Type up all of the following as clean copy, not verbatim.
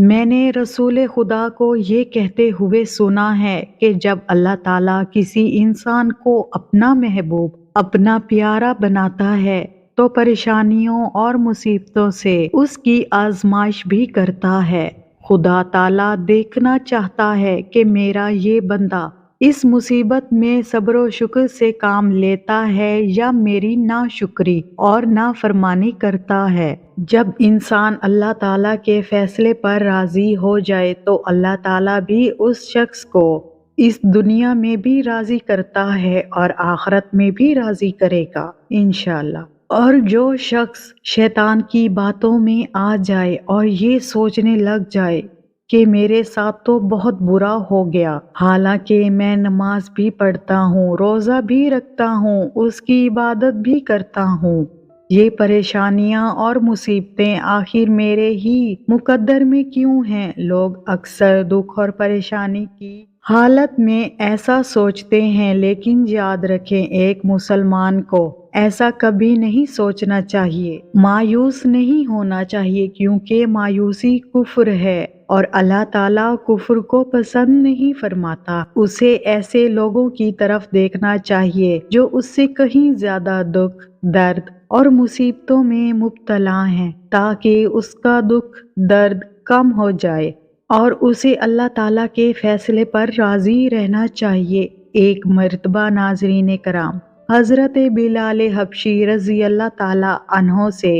میں نے رسول خدا کو یہ کہتے ہوئے سنا ہے کہ جب اللہ تعالیٰ کسی انسان کو اپنا محبوب، اپنا پیارا بناتا ہے تو پریشانیوں اور مصیبتوں سے اس کی آزمائش بھی کرتا ہے۔ خدا تعالیٰ دیکھنا چاہتا ہے کہ میرا یہ بندہ اس مصیبت میں صبر و شکر سے کام لیتا ہے یا میری ناشکری اور نافرمانی کرتا ہے۔ جب انسان اللہ تعالیٰ کے فیصلے پر راضی ہو جائے تو اللہ تعالیٰ بھی اس شخص کو اس دنیا میں بھی راضی کرتا ہے اور آخرت میں بھی راضی کرے گا انشاءاللہ۔ اور جو شخص شیطان کی باتوں میں آ جائے اور یہ سوچنے لگ جائے کہ میرے ساتھ تو بہت برا ہو گیا، حالانکہ میں نماز بھی پڑھتا ہوں، روزہ بھی رکھتا ہوں، اس کی عبادت بھی کرتا ہوں، یہ پریشانیاں اور مصیبتیں آخر میرے ہی مقدر میں کیوں ہیں؟ لوگ اکثر دکھ اور پریشانی کی حالت میں ایسا سوچتے ہیں، لیکن یاد رکھیں ایک مسلمان کو ایسا کبھی نہیں سوچنا چاہیے، مایوس نہیں ہونا چاہیے، کیونکہ مایوسی کفر ہے اور اللہ تعالیٰ کفر کو پسند نہیں فرماتا۔ اسے ایسے لوگوں کی طرف دیکھنا چاہیے جو اس سے کہیں زیادہ دکھ، درد اور مصیبتوں میں مبتلا ہیں، تاکہ اس کا دکھ درد کم ہو جائے اور اسے اللہ تعالیٰ کے فیصلے پر راضی رہنا چاہیے۔ ایک مرتبہ ناظرین کرام، حضرت بلال حبشی رضی اللہ تعالیٰ عنہ سے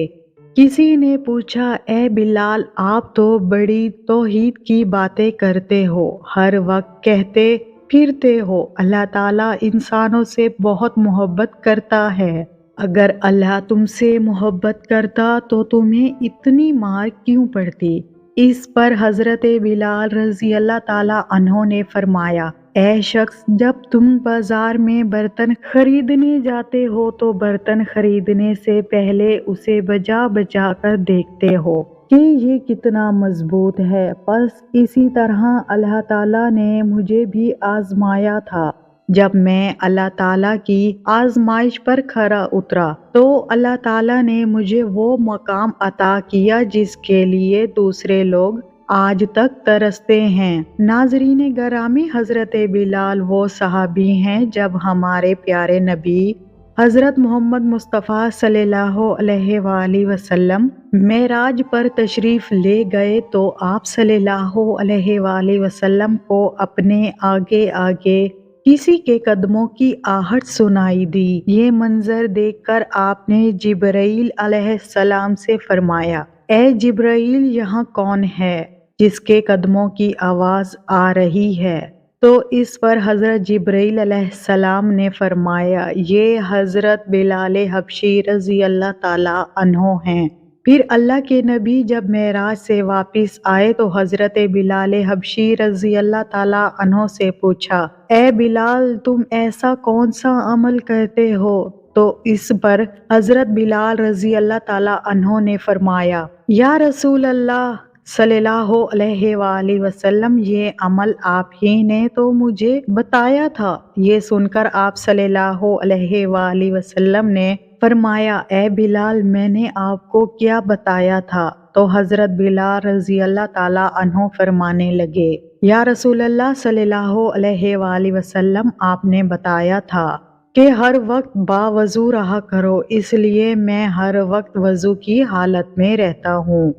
کسی نے پوچھا، اے بلال، آپ تو بڑی توحید کی باتیں کرتے ہو، ہر وقت کہتے پھرتے ہو اللہ تعالیٰ انسانوں سے بہت محبت کرتا ہے، اگر اللہ تم سے محبت کرتا تو تمہیں اتنی مار کیوں پڑتی؟ اس پر حضرت بلال رضی اللہ تعالیٰ عنہ نے فرمایا، اے شخص، جب تم بازار میں برتن خریدنے جاتے ہو تو برتن خریدنے سے پہلے اسے بجا بجا کر دیکھتے ہو کہ یہ کتنا مضبوط ہے، بس اسی طرح اللہ تعالیٰ نے مجھے بھی آزمایا تھا۔ جب میں اللہ تعالیٰ کی آزمائش پر کھرا اترا تو اللہ تعالیٰ نے مجھے وہ مقام عطا کیا جس کے لیے دوسرے لوگ آج تک ترستے ہیں۔ ناظرین گرامی، حضرت بلال وہ صحابی ہیں جب ہمارے پیارے نبی حضرت محمد مصطفیٰ صلی اللہ علیہ وآلہ وسلم معراج پر تشریف لے گئے تو آپ صلی اللہ علیہ وآلہ وسلم کو اپنے آگے آگے کسی کے قدموں کی آہٹ سنائی دی۔ یہ منظر دیکھ کر آپ نے جبرائیل علیہ السلام سے فرمایا، اے جبرائیل، یہاں کون ہے جس کے قدموں کی آواز آ رہی ہے؟ تو اس پر حضرت جبرائیل علیہ السلام نے فرمایا، یہ حضرت بلال حبشی رضی اللہ تعالیٰ عنہ ہیں۔ پھر اللہ کے نبی جب معراج سے واپس آئے تو حضرت بلال حبشی رضی اللہ تعالیٰ عنہ سے پوچھا، اے بلال، تم ایسا کون سا عمل کرتے ہو؟ تو اس پر حضرت بلال رضی اللہ تعالیٰ عنہ نے فرمایا، یا رسول اللہ صلی اللہ علیہ وآلہ وسلم، یہ عمل آپ ہی نے تو مجھے بتایا تھا۔ یہ سن کر آپ صلی اللہ علیہ وآلہ وسلم نے فرمایا، اے بلال، میں نے آپ کو کیا بتایا تھا؟ تو حضرت بلال رضی اللہ تعالیٰ عنہ فرمانے لگے، یا رسول اللہ صلی اللہ علیہ وآلہ وسلم، آپ نے بتایا تھا کہ ہر وقت باوضو رہا کرو، اس لیے میں ہر وقت وضو کی حالت میں رہتا ہوں۔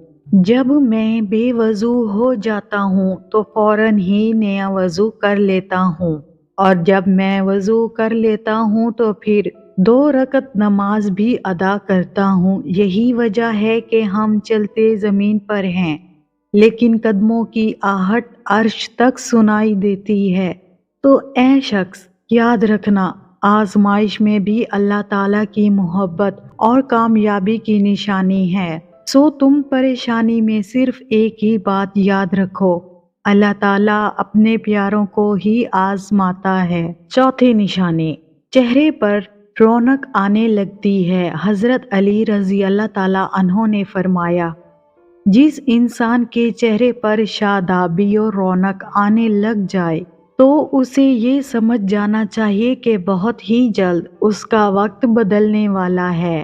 جب میں بے وضو ہو جاتا ہوں تو فوراً ہی نیا وضو کر لیتا ہوں، اور جب میں وضو کر لیتا ہوں تو پھر 2 رکعت نماز بھی ادا کرتا ہوں۔ یہی وجہ ہے کہ ہم چلتے زمین پر ہیں لیکن قدموں کی آہٹ عرش تک سنائی دیتی ہے۔ تو اے شخص، یاد رکھنا، آزمائش میں بھی اللہ تعالیٰ کی محبت اور کامیابی کی نشانی ہے۔ سو تم پریشانی میں صرف ایک ہی بات یاد رکھو، اللہ تعالیٰ اپنے پیاروں کو ہی آزماتا ہے۔ چوتھی نشانی، چہرے پر رونق آنے لگتی ہے۔ حضرت علی رضی اللہ تعالیٰ عنہ نے فرمایا، جس انسان کے چہرے پر شادابی اور رونق آنے لگ جائے تو اسے یہ سمجھ جانا چاہیے کہ بہت ہی جلد اس کا وقت بدلنے والا ہے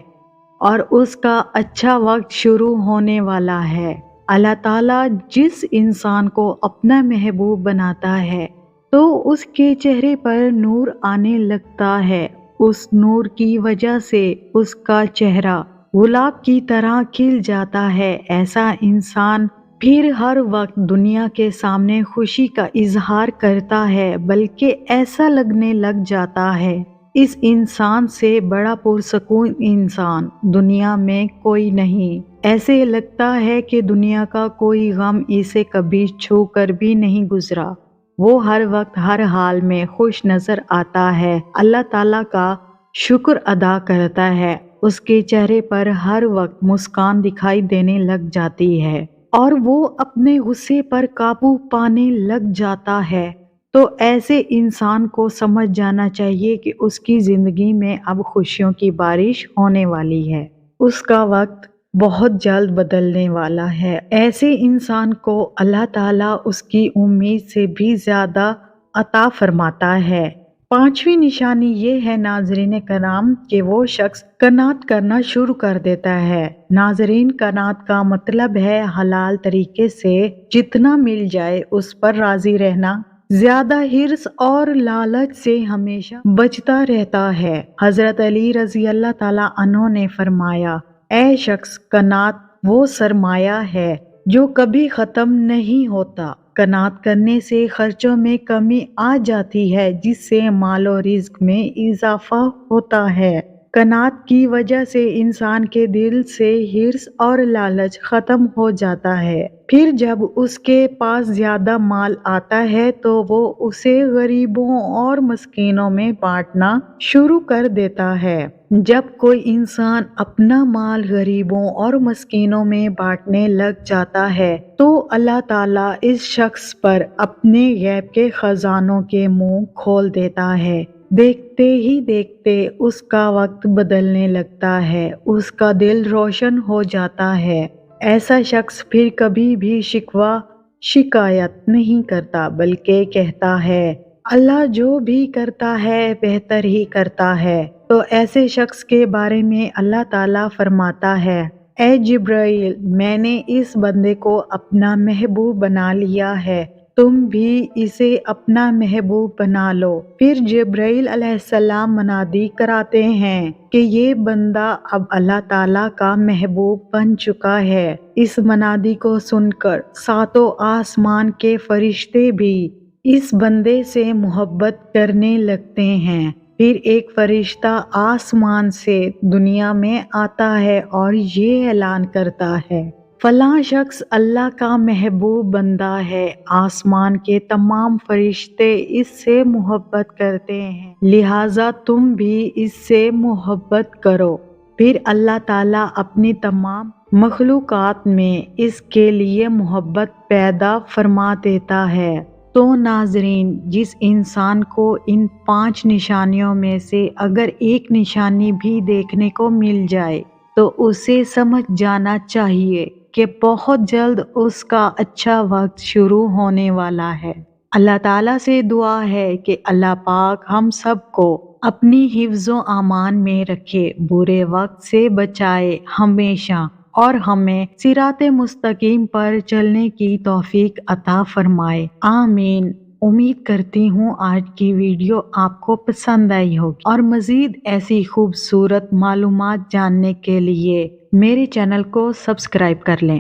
اور اس کا اچھا وقت شروع ہونے والا ہے۔ اللہ تعالیٰ جس انسان کو اپنا محبوب بناتا ہے تو اس کے چہرے پر نور آنے لگتا ہے۔ اس نور کی وجہ سے اس کا چہرہ گلاب کی طرح کھل جاتا ہے۔ ایسا انسان پھر ہر وقت دنیا کے سامنے خوشی کا اظہار کرتا ہے، بلکہ ایسا لگنے لگ جاتا ہے اس انسان سے بڑا پرسکون انسان دنیا میں کوئی نہیں۔ ایسے لگتا ہے کہ دنیا کا کوئی غم اسے کبھی چھو کر بھی نہیں گزرا۔ وہ ہر وقت ہر حال میں خوش نظر آتا ہے، اللہ تعالیٰ کا شکر ادا کرتا ہے، اس کے چہرے پر ہر وقت مسکان دکھائی دینے لگ جاتی ہے اور وہ اپنے غصے پر قابو پانے لگ جاتا ہے۔ تو ایسے انسان کو سمجھ جانا چاہیے کہ اس کی زندگی میں اب خوشیوں کی بارش ہونے والی ہے، اس کا وقت بہت جلد بدلنے والا ہے۔ ایسے انسان کو اللہ تعالیٰ اس کی امید سے بھی زیادہ عطا فرماتا ہے۔ پانچویں نشانی یہ ہے ناظرین کرام کہ وہ شخص قناعت کرنا شروع کر دیتا ہے۔ ناظرین، قناعت کا مطلب ہے حلال طریقے سے جتنا مل جائے اس پر راضی رہنا، زیادہ حرص اور لالچ سے ہمیشہ بچتا رہتا ہے۔ حضرت علی رضی اللہ تعالیٰ عنہ نے فرمایا، اے شخص، قناعت وہ سرمایہ ہے جو کبھی ختم نہیں ہوتا۔ قناعت کرنے سے خرچوں میں کمی آ جاتی ہے، جس سے مال و رزق میں اضافہ ہوتا ہے۔ قناعت کی وجہ سے انسان کے دل سے حرص اور لالچ ختم ہو جاتا ہے۔ پھر جب اس کے پاس زیادہ مال آتا ہے تو وہ اسے غریبوں اور مسکینوں میں بانٹنا شروع کر دیتا ہے۔ جب کوئی انسان اپنا مال غریبوں اور مسکینوں میں بانٹنے لگ جاتا ہے تو اللہ تعالیٰ اس شخص پر اپنے غیب کے خزانوں کے منہ کھول دیتا ہے۔ دیکھتے ہی دیکھتے اس کا وقت بدلنے لگتا ہے، اس کا دل روشن ہو جاتا ہے۔ ایسا شخص پھر کبھی بھی شکوہ شکایت نہیں کرتا، بلکہ کہتا ہے اللہ جو بھی کرتا ہے بہتر ہی کرتا ہے۔ تو ایسے شخص کے بارے میں اللہ تعالیٰ فرماتا ہے، اے جبرائیل، میں نے اس بندے کو اپنا محبوب بنا لیا ہے، تم بھی اسے اپنا محبوب بنا لو۔ پھر جبرائیل علیہ السلام منادی کراتے ہیں کہ یہ بندہ اب اللہ تعالیٰ کا محبوب بن چکا ہے۔ اس منادی کو سن کر ساتوں آسمان کے فرشتے بھی اس بندے سے محبت کرنے لگتے ہیں۔ پھر ایک فرشتہ آسمان سے دنیا میں آتا ہے اور یہ اعلان کرتا ہے، فلاں شخص اللہ کا محبوب بندہ ہے، آسمان کے تمام فرشتے اس سے محبت کرتے ہیں، لہٰذا تم بھی اس سے محبت کرو۔ پھر اللہ تعالیٰ اپنی تمام مخلوقات میں اس کے لیے محبت پیدا فرما دیتا ہے۔ تو ناظرین، جس انسان کو ان 5 نشانیوں میں سے اگر ایک نشانی بھی دیکھنے کو مل جائے تو اسے سمجھ جانا چاہیے کہ بہت جلد اس کا اچھا وقت شروع ہونے والا ہے۔ اللہ تعالیٰ سے دعا ہے کہ اللہ پاک ہم سب کو اپنی حفظ و امان میں رکھے، برے وقت سے بچائے ہمیشہ، اور ہمیں صراط مستقیم پر چلنے کی توفیق عطا فرمائے، آمین۔ امید کرتی ہوں آج کی ویڈیو آپ کو پسند آئی ہوگی، اور مزید ایسی خوبصورت معلومات جاننے کے لیے میرے چینل کو سبسکرائب کر لیں۔